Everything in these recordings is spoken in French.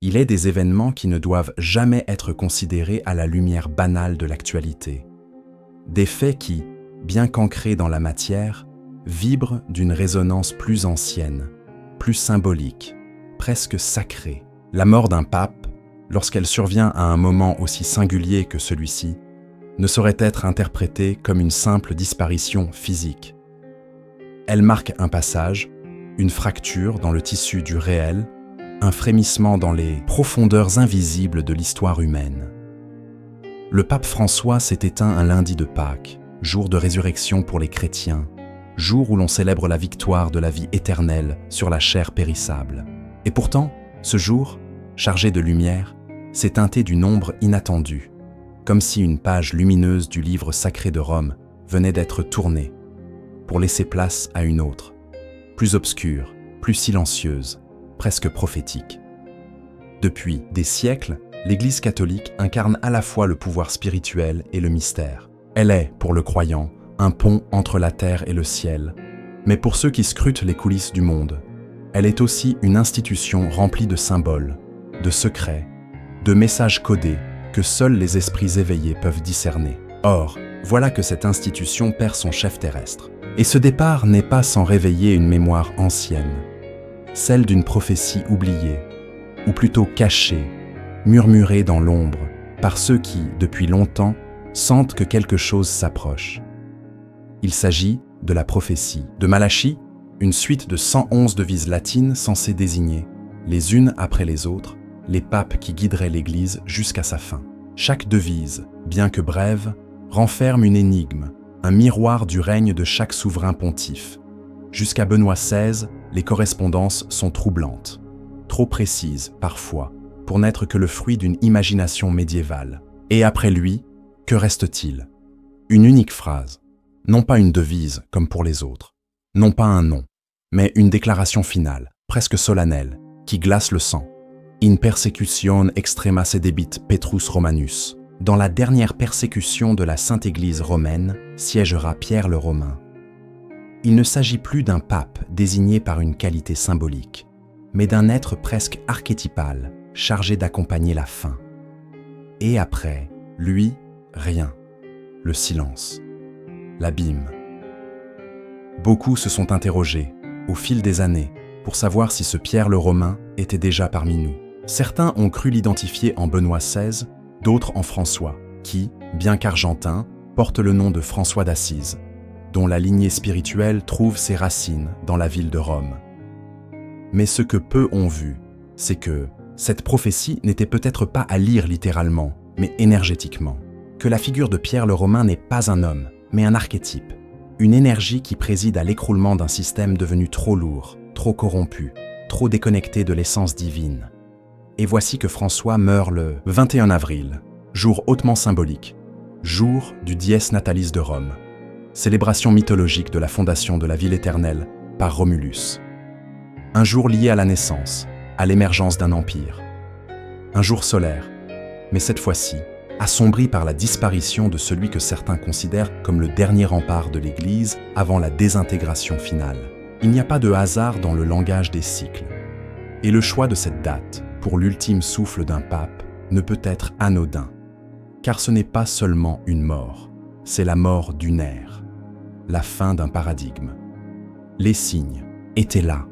Il est des événements qui ne doivent jamais être considérés à la lumière banale de l'actualité. Des faits qui, bien qu'ancrés dans la matière, vibrent d'une résonance plus ancienne, plus symbolique, presque sacrée. La mort d'un pape, lorsqu'elle survient à un moment aussi singulier que celui-ci, ne saurait être interprétée comme une simple disparition physique. Elle marque un passage, une fracture dans le tissu du réel, un frémissement dans les profondeurs invisibles de l'histoire humaine. Le pape François s'est éteint un lundi de Pâques, jour de résurrection pour les chrétiens, jour où l'on célèbre la victoire de la vie éternelle sur la chair périssable. Et pourtant, ce jour, chargé de lumière, s'est teinté d'une ombre inattendue, comme si une page lumineuse du livre sacré de Rome venait d'être tournée, pour laisser place à une autre, plus obscure, plus silencieuse, presque prophétique. Depuis des siècles, l'Église catholique incarne à la fois le pouvoir spirituel et le mystère. Elle est, pour le croyant, un pont entre la terre et le ciel. Mais pour ceux qui scrutent les coulisses du monde, elle est aussi une institution remplie de symboles, de secrets, de messages codés que seuls les esprits éveillés peuvent discerner. Or, voilà que cette institution perd son chef terrestre. Et ce départ n'est pas sans réveiller une mémoire ancienne, celle d'une prophétie oubliée, ou plutôt cachée, murmurée dans l'ombre, par ceux qui, depuis longtemps, sentent que quelque chose s'approche. Il s'agit de la prophétie de Malachie, une suite de 111 devises latines censées désigner, les unes après les autres, les papes qui guideraient l'Église jusqu'à sa fin. Chaque devise, bien que brève, renferme une énigme, un miroir du règne de chaque souverain pontife. Jusqu'à Benoît XVI, les correspondances sont troublantes, trop précises parfois, pour n'être que le fruit d'une imagination médiévale. Et après lui, que reste-t-il? Une unique phrase, non pas une devise comme pour les autres, non pas un nom, mais une déclaration finale, presque solennelle, qui glace le sang. In persecution extrema sedebit Petrus Romanus. Dans la dernière persécution de la Sainte Église romaine, siégera Pierre le Romain. Il ne s'agit plus d'un pape désigné par une qualité symbolique, mais d'un être presque archétypal, chargé d'accompagner la fin. Et après, lui, rien. Le silence. L'abîme. Beaucoup se sont interrogés, au fil des années, pour savoir si ce Pierre le Romain était déjà parmi nous. Certains ont cru l'identifier en Benoît XVI, d'autres en François, qui, bien qu'argentin, porte le nom de François d'Assise, dont la lignée spirituelle trouve ses racines dans la ville de Rome. Mais ce que peu ont vu, c'est que cette prophétie n'était peut-être pas à lire littéralement, mais énergétiquement. Que la figure de Pierre le Romain n'est pas un homme, mais un archétype, une énergie qui préside à l'écroulement d'un système devenu trop lourd, trop corrompu, trop déconnecté de l'essence divine. Et voici que François meurt le 21 avril, jour hautement symbolique, jour du Dies Natalis de Rome, célébration mythologique de la fondation de la ville éternelle par Romulus. Un jour lié à la naissance, à l'émergence d'un empire. Un jour solaire, mais cette fois-ci, assombri par la disparition de celui que certains considèrent comme le dernier rempart de l'Église avant la désintégration finale. Il n'y a pas de hasard dans le langage des cycles. Et le choix de cette date, pour l'ultime souffle d'un pape, ne peut être anodin. Car ce n'est pas seulement une mort, c'est la mort d'une ère, la fin d'un paradigme. Les signes étaient là.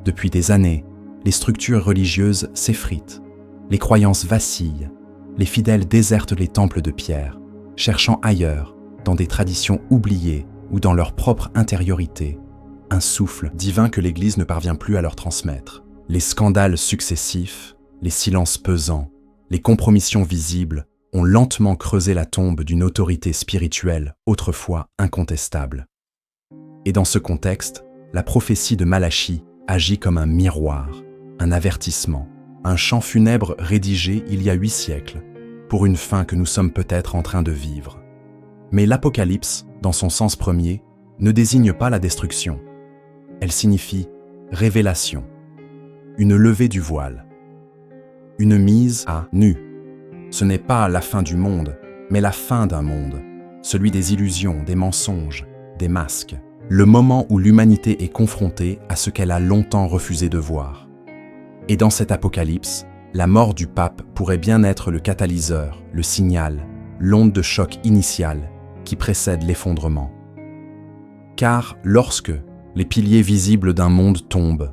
Depuis des années, les structures religieuses s'effritent, les croyances vacillent, les fidèles désertent les temples de pierre, cherchant ailleurs, dans des traditions oubliées ou dans leur propre intériorité, un souffle divin que l'Église ne parvient plus à leur transmettre. Les scandales successifs, les silences pesants, les compromissions visibles ont lentement creusé la tombe d'une autorité spirituelle autrefois incontestable. Et dans ce contexte, la prophétie de Malachie agit comme un miroir, un avertissement, un chant funèbre rédigé il y a 8 siècles, pour une fin que nous sommes peut-être en train de vivre. Mais l'Apocalypse, dans son sens premier, ne désigne pas la destruction. Elle signifie révélation, une levée du voile, une mise à nu. Ce n'est pas la fin du monde, mais la fin d'un monde, celui des illusions, des mensonges, des masques, le moment où l'humanité est confrontée à ce qu'elle a longtemps refusé de voir. Et dans cet apocalypse, la mort du pape pourrait bien être le catalyseur, le signal, l'onde de choc initiale qui précède l'effondrement. Car lorsque les piliers visibles d'un monde tombent,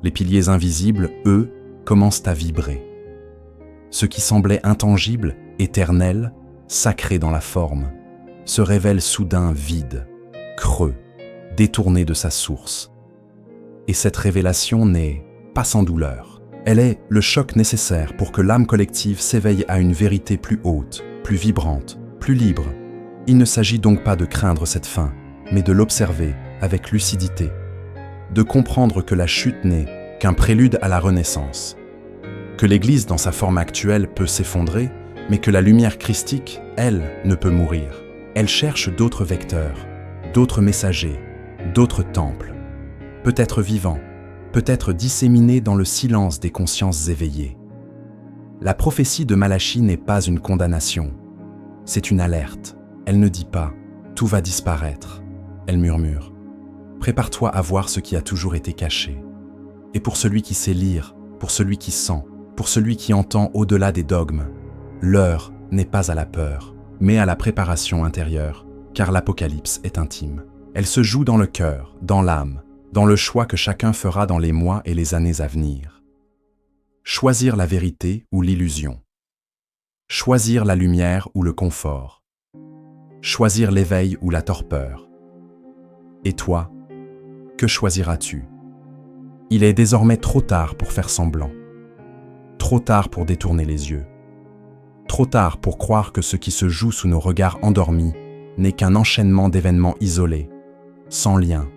les piliers invisibles, eux, commencent à vibrer. Ce qui semblait intangible, éternel, sacré dans la forme, se révèle soudain vide, creux, détourné de sa source. Et cette révélation n'est pas sans douleur. Elle est le choc nécessaire pour que l'âme collective s'éveille à une vérité plus haute, plus vibrante, plus libre. Il ne s'agit donc pas de craindre cette fin, mais de l'observer avec lucidité, de comprendre que la chute n'est qu'un prélude à la renaissance, que l'Église dans sa forme actuelle peut s'effondrer, mais que la lumière christique, elle, ne peut mourir. Elle cherche d'autres vecteurs, d'autres messagers, d'autres temples, peut-être vivants, peut-être disséminés dans le silence des consciences éveillées. La prophétie de Malachie n'est pas une condamnation, c'est une alerte. Elle ne dit pas « tout va disparaître », elle murmure « prépare-toi à voir ce qui a toujours été caché ». Et pour celui qui sait lire, pour celui qui sent, pour celui qui entend au-delà des dogmes, l'heure n'est pas à la peur, mais à la préparation intérieure, car l'Apocalypse est intime. Elle se joue dans le cœur, dans l'âme, dans le choix que chacun fera dans les mois et les années à venir. Choisir la vérité ou l'illusion. Choisir la lumière ou le confort. Choisir l'éveil ou la torpeur. Et toi, que choisiras-tu ? Il est désormais trop tard pour faire semblant. Trop tard pour détourner les yeux. Trop tard pour croire que ce qui se joue sous nos regards endormis n'est qu'un enchaînement d'événements isolés, sans lien,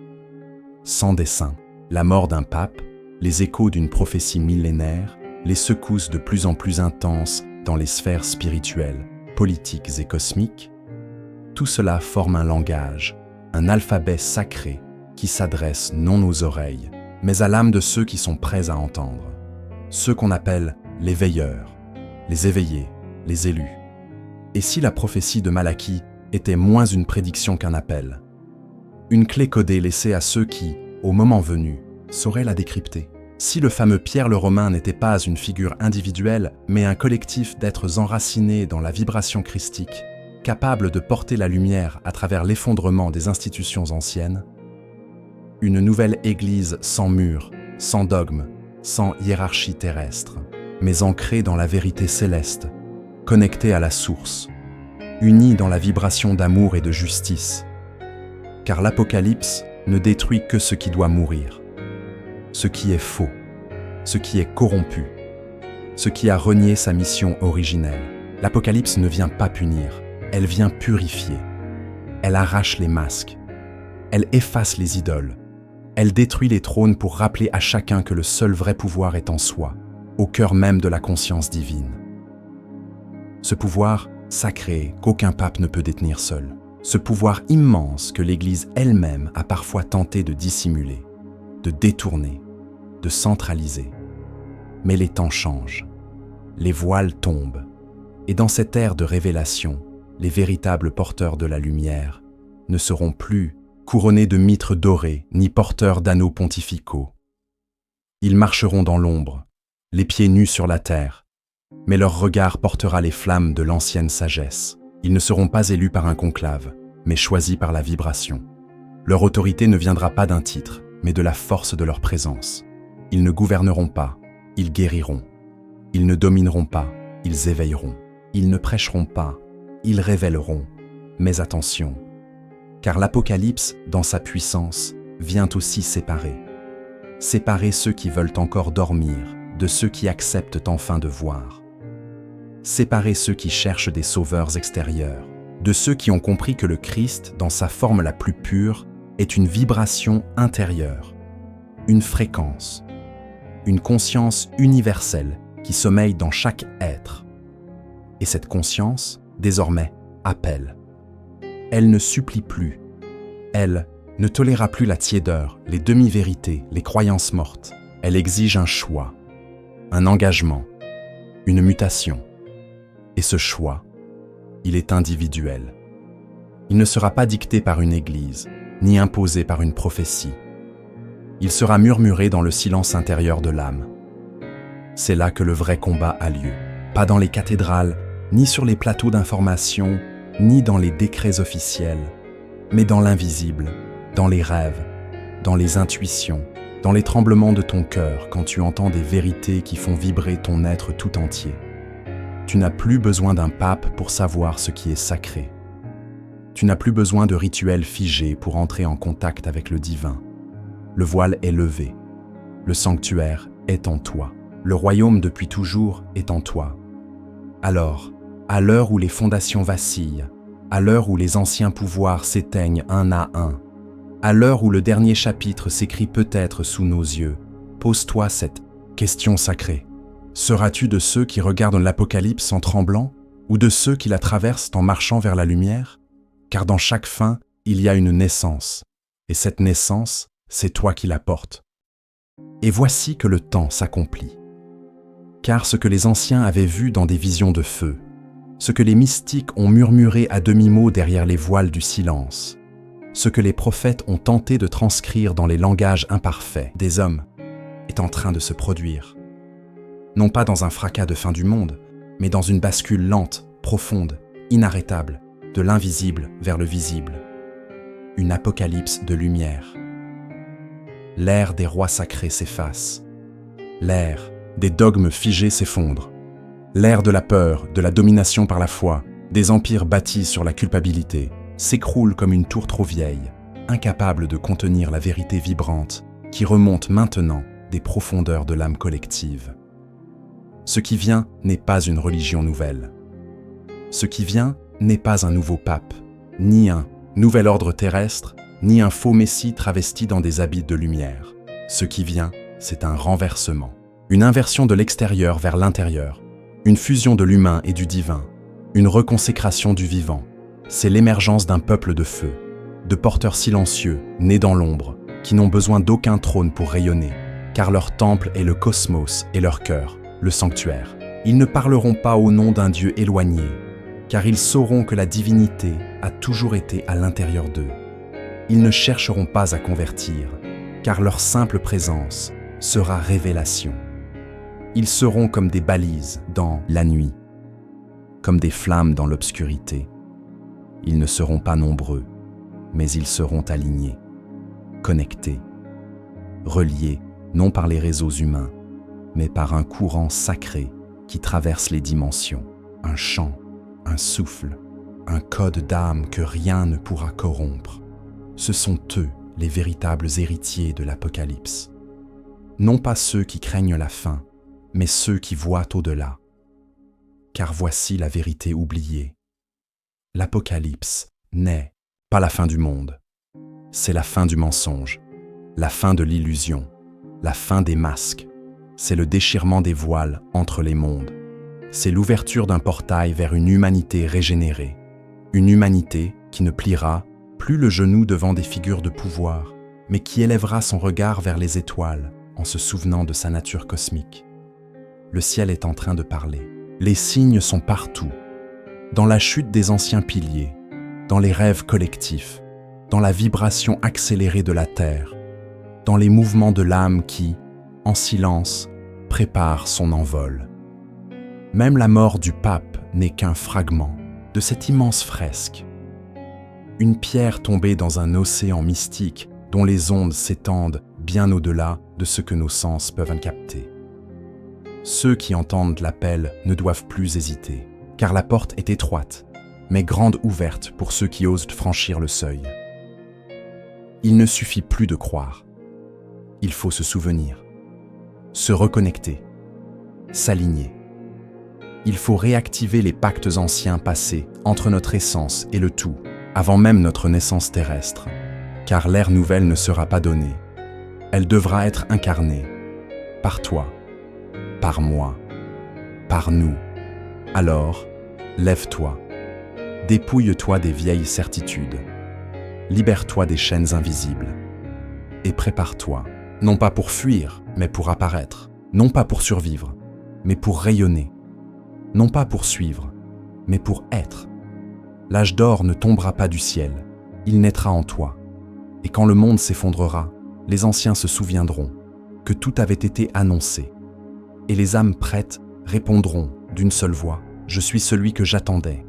sans dessein. La mort d'un pape, les échos d'une prophétie millénaire, les secousses de plus en plus intenses dans les sphères spirituelles, politiques et cosmiques, tout cela forme un langage, un alphabet sacré qui s'adresse non aux oreilles, mais à l'âme de ceux qui sont prêts à entendre. Ceux qu'on appelle les veilleurs, les éveillés, les élus. Et si la prophétie de Malachie était moins une prédiction qu'un appel, une clé codée laissée à ceux qui, au moment venu, sauraient la décrypter. Si le fameux Pierre le Romain n'était pas une figure individuelle, mais un collectif d'êtres enracinés dans la vibration christique, capable de porter la lumière à travers l'effondrement des institutions anciennes, une nouvelle Église sans mur, sans dogme, sans hiérarchie terrestre, mais ancrée dans la vérité céleste, connectée à la source, unie dans la vibration d'amour et de justice. Car l'Apocalypse ne détruit que ce qui doit mourir, ce qui est faux, ce qui est corrompu, ce qui a renié sa mission originelle. L'Apocalypse ne vient pas punir, elle vient purifier. Elle arrache les masques, elle efface les idoles, elle détruit les trônes pour rappeler à chacun que le seul vrai pouvoir est en soi, au cœur même de la conscience divine. Ce pouvoir sacré qu'aucun pape ne peut détenir seul. Ce pouvoir immense que l'Église elle-même a parfois tenté de dissimuler, de détourner, de centraliser. Mais les temps changent, les voiles tombent, et dans cette ère de révélation, les véritables porteurs de la lumière ne seront plus couronnés de mitres dorés ni porteurs d'anneaux pontificaux. Ils marcheront dans l'ombre, les pieds nus sur la terre, mais leur regard portera les flammes de l'ancienne sagesse. Ils ne seront pas élus par un conclave, mais choisis par la vibration. Leur autorité ne viendra pas d'un titre, mais de la force de leur présence. Ils ne gouverneront pas, ils guériront. Ils ne domineront pas, ils éveilleront. Ils ne prêcheront pas, ils révéleront. Mais attention, car l'Apocalypse, dans sa puissance, vient aussi séparer. Séparer ceux qui veulent encore dormir de ceux qui acceptent enfin de voir. Séparer ceux qui cherchent des sauveurs extérieurs, de ceux qui ont compris que le Christ, dans sa forme la plus pure, est une vibration intérieure, une fréquence, une conscience universelle qui sommeille dans chaque être. Et cette conscience, désormais, appelle. Elle ne supplie plus. Elle ne toléra plus la tiédeur, les demi-vérités, les croyances mortes. Elle exige un choix, un engagement, une mutation. Et ce choix, il est individuel. Il ne sera pas dicté par une église, ni imposé par une prophétie. Il sera murmuré dans le silence intérieur de l'âme. C'est là que le vrai combat a lieu. Pas dans les cathédrales, ni sur les plateaux d'information, ni dans les décrets officiels, mais dans l'invisible, dans les rêves, dans les intuitions, dans les tremblements de ton cœur quand tu entends des vérités qui font vibrer ton être tout entier. Tu n'as plus besoin d'un pape pour savoir ce qui est sacré. Tu n'as plus besoin de rituels figés pour entrer en contact avec le divin. Le voile est levé. Le sanctuaire est en toi. Le royaume depuis toujours est en toi. Alors, à l'heure où les fondations vacillent, à l'heure où les anciens pouvoirs s'éteignent un à un, à l'heure où le dernier chapitre s'écrit peut-être sous nos yeux, pose-toi cette question sacrée. Seras-tu de ceux qui regardent l'Apocalypse en tremblant ou de ceux qui la traversent en marchant vers la lumière? Car dans chaque fin, il y a une naissance, et cette naissance, c'est toi qui la portes. Et voici que le temps s'accomplit. Car ce que les anciens avaient vu dans des visions de feu, ce que les mystiques ont murmuré à demi-mot derrière les voiles du silence, ce que les prophètes ont tenté de transcrire dans les langages imparfaits des hommes, est en train de se produire. Non pas dans un fracas de fin du monde, mais dans une bascule lente, profonde, inarrêtable, de l'invisible vers le visible. Une apocalypse de lumière. L'ère des rois sacrés s'efface. L'ère des dogmes figés s'effondre. L'ère de la peur, de la domination par la foi, des empires bâtis sur la culpabilité, s'écroule comme une tour trop vieille, incapable de contenir la vérité vibrante qui remonte maintenant des profondeurs de l'âme collective. Ce qui vient n'est pas une religion nouvelle. Ce qui vient n'est pas un nouveau pape, ni un nouvel ordre terrestre, ni un faux messie travesti dans des habits de lumière. Ce qui vient, c'est un renversement, une inversion de l'extérieur vers l'intérieur, une fusion de l'humain et du divin, une reconsécration du vivant. C'est l'émergence d'un peuple de feu, de porteurs silencieux, nés dans l'ombre, qui n'ont besoin d'aucun trône pour rayonner, car leur temple est le cosmos et leur cœur, le sanctuaire. Ils ne parleront pas au nom d'un Dieu éloigné, car ils sauront que la divinité a toujours été à l'intérieur d'eux. Ils ne chercheront pas à convertir, car leur simple présence sera révélation. Ils seront comme des balises dans la nuit, comme des flammes dans l'obscurité. Ils ne seront pas nombreux, mais ils seront alignés, connectés, reliés non par les réseaux humains, mais par un courant sacré qui traverse les dimensions, un chant, un souffle, un code d'âme que rien ne pourra corrompre. Ce sont eux les véritables héritiers de l'Apocalypse. Non pas ceux qui craignent la fin, mais ceux qui voient au-delà. Car voici la vérité oubliée. L'Apocalypse n'est pas la fin du monde. C'est la fin du mensonge, la fin de l'illusion, la fin des masques. C'est le déchirement des voiles entre les mondes. C'est l'ouverture d'un portail vers une humanité régénérée. Une humanité qui ne pliera plus le genou devant des figures de pouvoir, mais qui élèvera son regard vers les étoiles en se souvenant de sa nature cosmique. Le ciel est en train de parler. Les signes sont partout. Dans la chute des anciens piliers, dans les rêves collectifs, dans la vibration accélérée de la terre, dans les mouvements de l'âme qui, en silence, prépare son envol. Même la mort du pape n'est qu'un fragment de cette immense fresque. Une pierre tombée dans un océan mystique dont les ondes s'étendent bien au-delà de ce que nos sens peuvent capter. Ceux qui entendent l'appel ne doivent plus hésiter, car la porte est étroite, mais grande ouverte pour ceux qui osent franchir le seuil. Il ne suffit plus de croire. Il faut se souvenir, se reconnecter, s'aligner. Il faut réactiver les pactes anciens passés entre notre essence et le tout, avant même notre naissance terrestre, car l'ère nouvelle ne sera pas donnée. Elle devra être incarnée, par toi, par moi, par nous. Alors, lève-toi, dépouille-toi des vieilles certitudes, libère-toi des chaînes invisibles, et prépare-toi, non pas pour fuir, mais pour apparaître, non pas pour survivre, mais pour rayonner, non pas pour suivre, mais pour être. L'âge d'or ne tombera pas du ciel, il naîtra en toi, et quand le monde s'effondrera, les anciens se souviendront que tout avait été annoncé. et les âmes prêtes répondront d'une seule voix « Je suis celui que j'attendais ».